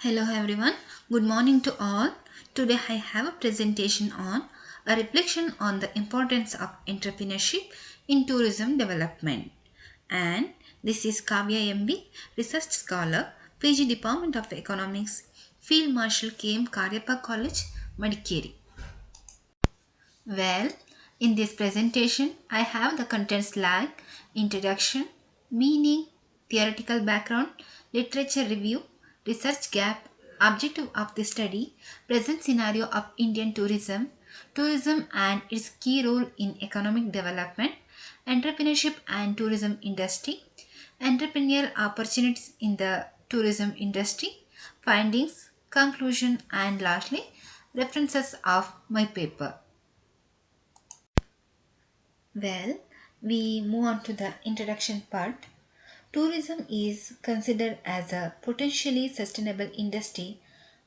Hello everyone, good morning to all. Today I have a presentation on a reflection on the importance of entrepreneurship in tourism development. And this is Kavya MB, Research Scholar, PG Department of Economics, Field Marshal KM Karyappa College, Madikeri. Well, in this presentation, I have the contents like introduction, meaning, theoretical background, literature review, research gap, objective of the study, present scenario of Indian tourism, tourism and its key role in economic development, entrepreneurship and tourism industry, entrepreneurial opportunities in the tourism industry, findings, conclusion, and lastly, references of my paper. Well, we move on to the introduction part. Tourism is considered as a potentially sustainable industry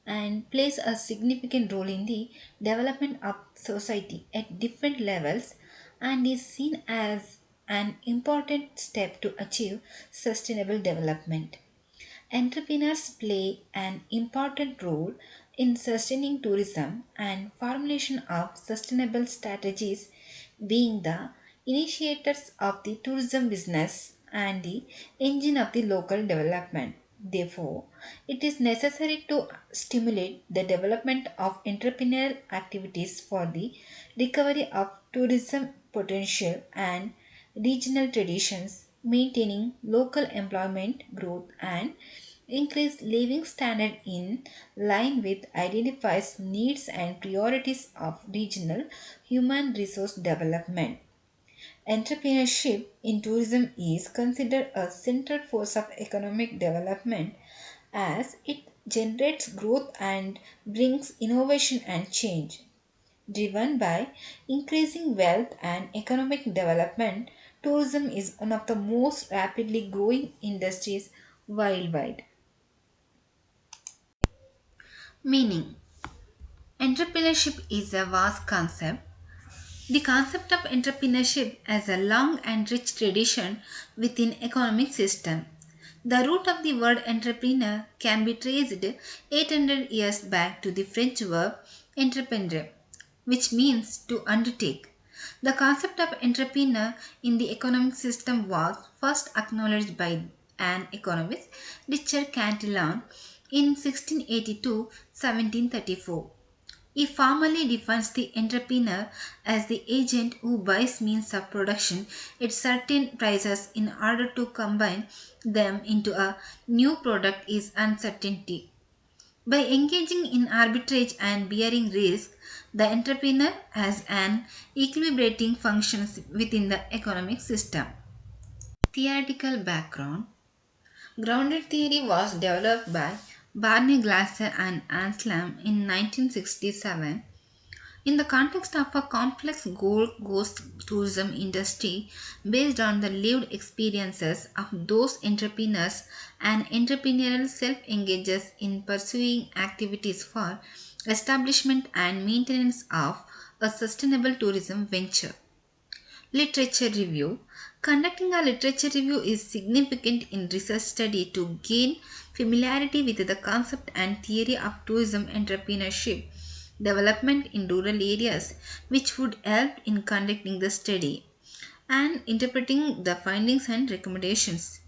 and plays a significant role in the development of society at different levels and is seen as an important step to achieve sustainable development. Entrepreneurs play an important role in sustaining tourism and formulation of sustainable strategies, being the initiators of the tourism business and the engine of the local development. Therefore, it is necessary to stimulate the development of entrepreneurial activities for the recovery of tourism potential and regional traditions, maintaining local employment growth and increase living standard in line with identifies needs and priorities of regional human resource development. Entrepreneurship in tourism is considered a central force of economic development as it generates growth and brings innovation and change. Driven by increasing wealth and economic development, tourism is one of the most rapidly growing industries worldwide. Meaning, entrepreneurship is a vast concept. The concept of entrepreneurship has a long and rich tradition within economic system. The root of the word entrepreneur can be traced 800 years back to the French verb entreprendre, which means to undertake. The concept of entrepreneur in the economic system was first acknowledged by an economist, Richard Cantillon, in 1682-1734. He formally defines the entrepreneur as the agent who buys means of production at certain prices in order to combine them into a new product is uncertainty. By engaging in arbitrage and bearing risk, the entrepreneur has an equilibrating function within the economic system. Theoretical background. Grounded theory was developed by Barney Glaser and Anslam in 1967 in the context of a complex Gold Coast tourism industry based on the lived experiences of those entrepreneurs and entrepreneurial self-engagers in pursuing activities for establishment and maintenance of a sustainable tourism venture. Literature review. Conducting a literature review is significant in research study to gain familiarity with the concept and theory of tourism entrepreneurship development in rural areas, which would help in conducting the study and interpreting the findings and recommendations.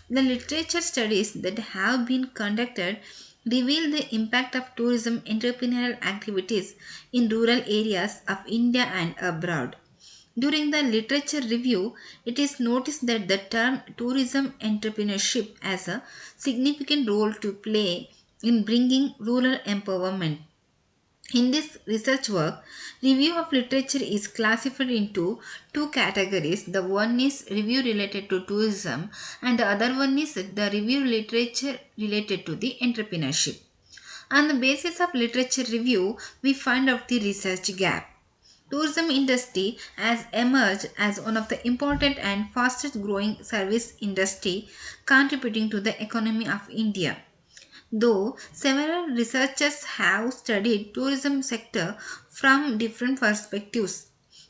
The literature studies that have been conducted reveal the impact of tourism entrepreneurial activities in rural areas of India and abroad. During the literature review, it is noticed that the term tourism entrepreneurship has a significant role to play in bringing rural empowerment. In this research work, review of literature is classified into two categories. The one is review related to tourism and the other one is the review literature related to the entrepreneurship. On the basis of literature review, we find out the research gap. Tourism industry has emerged as one of the important and fastest growing service industry contributing to the economy of India. Though several researchers have studied tourism sector from different perspectives,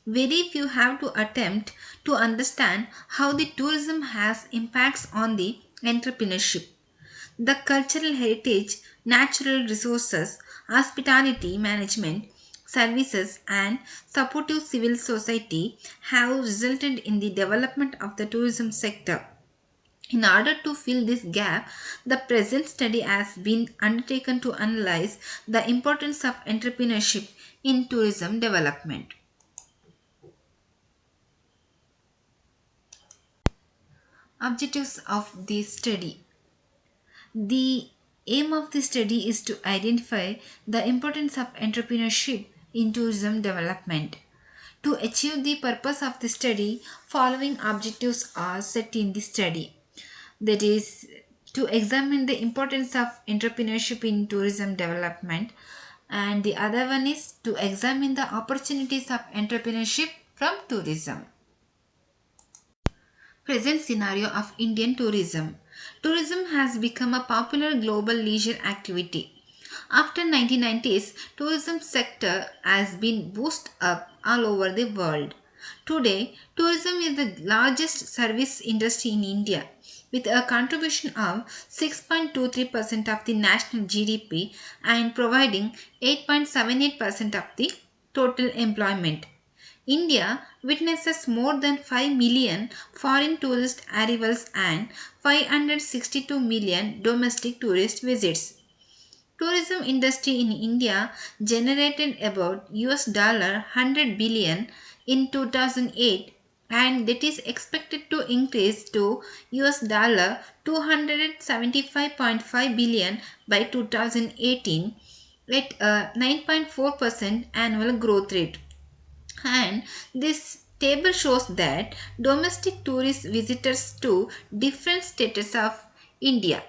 very few have to attempt to understand how the tourism has impacts on the entrepreneurship. The cultural heritage, natural resources, hospitality management, services, and supportive civil society have resulted in the development of the tourism sector. In order to fill this gap, the present study has been undertaken to analyze the importance of entrepreneurship in tourism development. Objectives of the study. The aim of the study is to identify the importance of entrepreneurship in tourism development. To achieve the purpose of the study, following objectives are set in the study. That is, to examine the importance of entrepreneurship in tourism development, and the other one is to examine the opportunities of entrepreneurship from tourism. Present scenario of Indian tourism. Tourism has become a popular global leisure activity. After 1990s, tourism sector has been boosted up all over the world. Today, tourism is the largest service industry in India with a contribution of 6.23% of the national GDP and providing 8.78% of the total employment. India witnesses more than 5 million foreign tourist arrivals and 562 million domestic tourist visits. Tourism industry in India generated about $100 billion in 2008 and that is expected to increase to $275.5 billion by 2018 at a 9.4% annual growth rate. And this table shows that domestic tourist visitors to different states of India.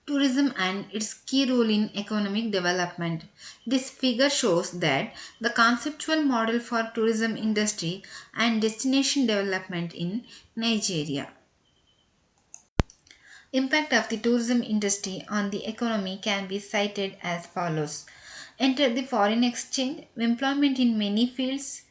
Tourism and its key role in economic development. This figure shows that the conceptual model for tourism industry and destination development in Nigeria. Impact of the tourism industry on the economy can be cited as follows. Enter the foreign exchange, employment in many fields,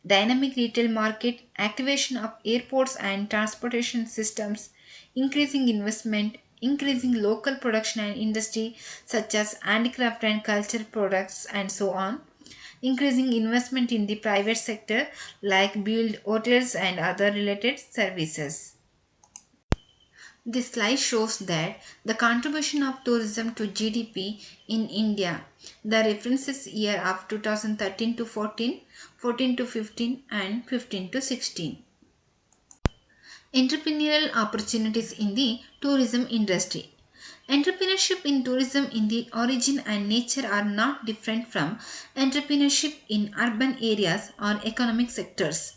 dynamic retail market, activation of airports and transportation systems, increasing investment, increasing local production and industry such as handicraft and culture products and so on, increasing investment in the private sector like build hotels and other related services. This slide shows that the contribution of tourism to GDP in India, the references year of 2013 to 14, 14 to 15 and 15 to 16. Entrepreneurial opportunities in the tourism industry. Entrepreneurship in tourism in the origin and nature are not different from entrepreneurship in urban areas or economic sectors.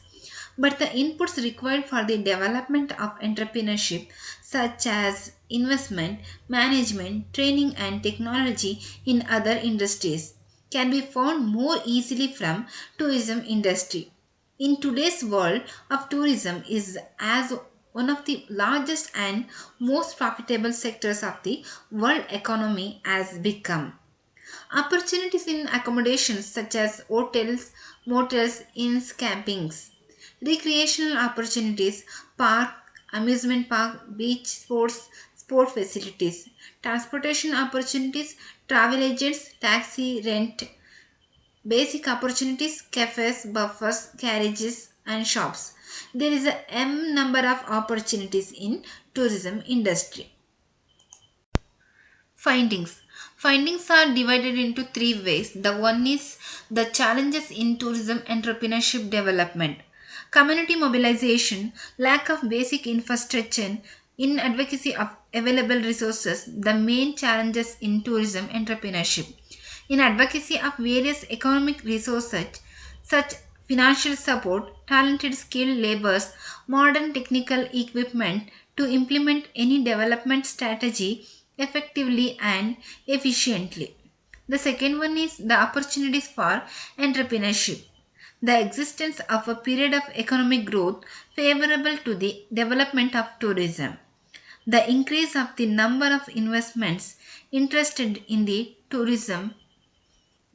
But the inputs required for the development of entrepreneurship, such as investment, management, training, and technology in other industries, can be found more easily from tourism industry. In today's world of tourism is as one of the largest and most profitable sectors of the world economy has become. Opportunities in accommodations such as hotels, motels, inns, campings. Recreational opportunities, park, amusement park, beach sports, sport facilities. Transportation opportunities, travel agents, taxi, rent. Basic opportunities, cafes, buffers, carriages and shops. There is a M number of opportunities in tourism industry. Findings. Findings are divided into three ways. The one is the challenges in tourism entrepreneurship development. Community mobilization, lack of basic infrastructure, inadvocacy of available resources, the main challenges in tourism entrepreneurship. In advocacy of various economic resources such financial support, talented skilled laborers, modern technical equipment to implement any development strategy effectively and efficiently. The second one is the opportunities for entrepreneurship. The existence of a period of economic growth favorable to the development of tourism. The increase of the number of investments interested in the tourism,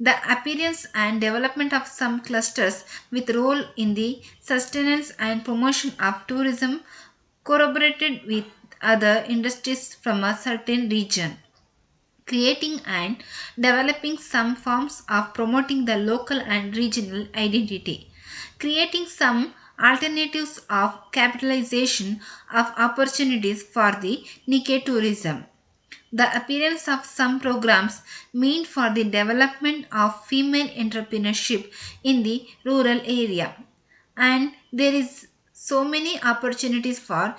the appearance and development of some clusters with role in the sustenance and promotion of tourism corroborated with other industries from a certain region, creating and developing some forms of promoting the local and regional identity, creating some alternatives of capitalization of opportunities for the Nikkei tourism. The appearance of some programs meant for the development of female entrepreneurship in the rural area. And there is so many opportunities for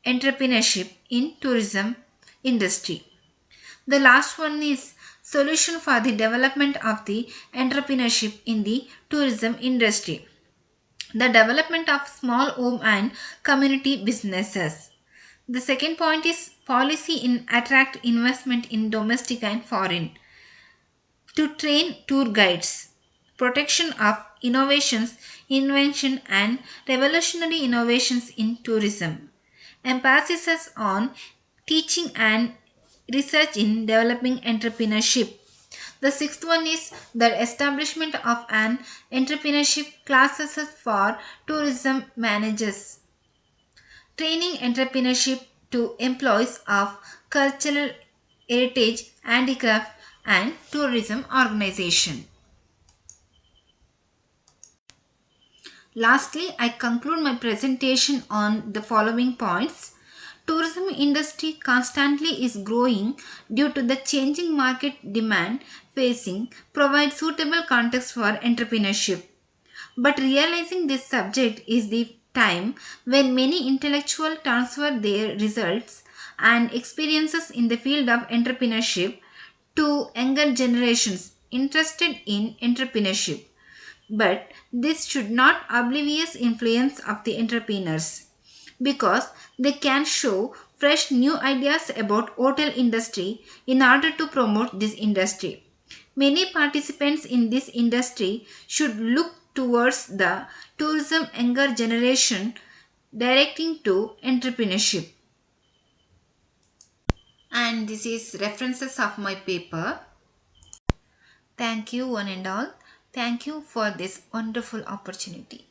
entrepreneurship in tourism industry. The last one is solution for the development of the entrepreneurship in the tourism industry. The development of small home and community businesses. The second point is policy in attract investment in domestic and foreign. To train tour guides. Protection of innovations, invention and revolutionary innovations in tourism. Emphasis on teaching and research in developing entrepreneurship. The sixth one is the establishment of an entrepreneurship classes for tourism managers, training entrepreneurship to employees of cultural heritage, handicraft, and tourism organization. Lastly, I conclude my presentation on the following points. Tourism industry constantly is growing due to the changing market demand facing provide suitable context for entrepreneurship. But realizing this subject is the time when many intellectuals transfer their results and experiences in the field of entrepreneurship to younger generations interested in entrepreneurship. But this should not oblivious influence of the entrepreneurs because they can show fresh new ideas about hotel industry in order to promote this industry. Many participants in this industry should look towards the tourism younger generation directing to entrepreneurship. And this is references of my paper. Thank you one and all. Thank you for this wonderful opportunity.